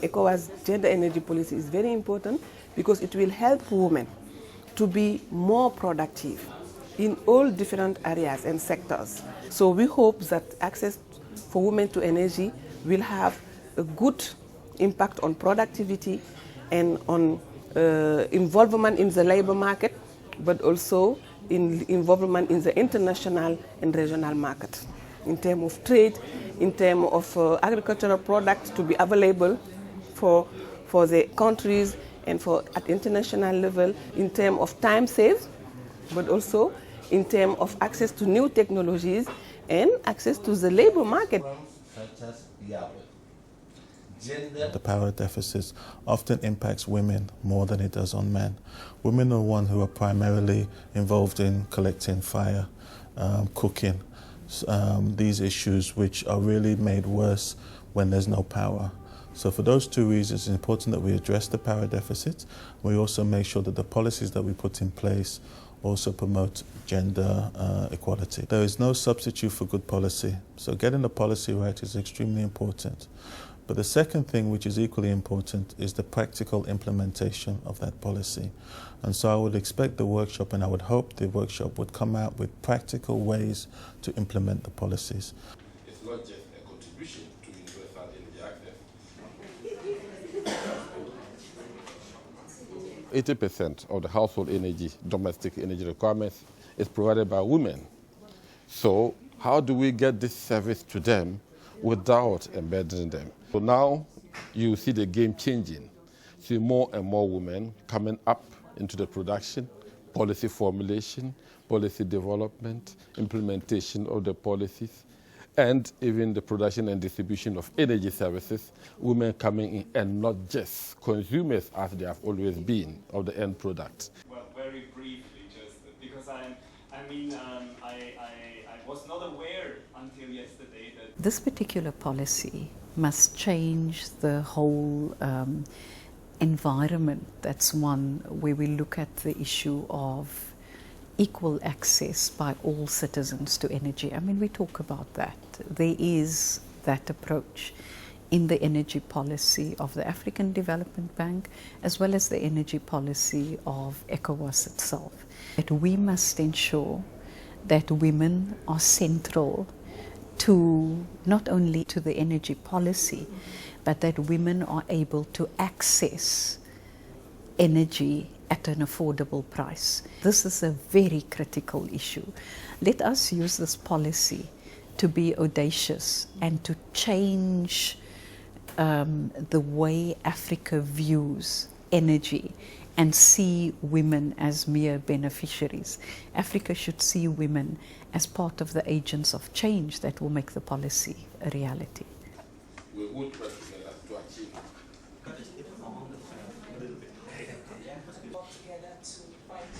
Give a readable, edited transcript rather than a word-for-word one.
ECOWAS gender energy policy is very important because it will help women to be more productive in all different areas and sectors. So we hope that access for women to energy will have a good impact on productivity and on involvement in the labor market, but also in involvement in the international and regional market, in terms of trade, in terms of agricultural products to be available for the countries and for at international level, in terms of time saved, but also in terms of access to new technologies and access to the labor market. The power deficit often impacts women more than it does on men. Women are the ones who are primarily involved in collecting fire, cooking, these issues which are really made worse when there's no power. So for those two reasons, it's important that we address the power deficit. We also make sure that the policies that we put in place also promote gender equality. There is no substitute for good policy, so getting the policy right is extremely important. But the second thing, which is equally important, is the practical implementation of that policy. And so I would expect the workshop, and I would hope the workshop would come out with practical ways to implement the policies. It's not just a contribution to universal energy access. 80% of the household energy, domestic energy requirements, is provided by women. So how do we get this service to them without embedding them? So now you see the game changing. See more and more women coming up into the production, policy formulation, policy development, implementation of the policies, and even the production and distribution of energy services, women coming in and not just consumers as they have always been of the end product. Well, very briefly, just because I was not aware until yesterday that this particular policy must change the whole environment. That's one where we look at the issue of equal access by all citizens to energy. I mean, we talk about that. There is that approach in the energy policy of the African Development Bank as well as the energy policy of ECOWAS itself. That we must ensure that women are central to not only to the energy policy, but that women are able to access energy at an affordable price. This is a very critical issue. Let us use this policy to be audacious and to change the way Africa views energy and see women as mere beneficiaries. Africa should see women as part of the agents of change that will make the policy a reality. We would work together to achieve. Together to fight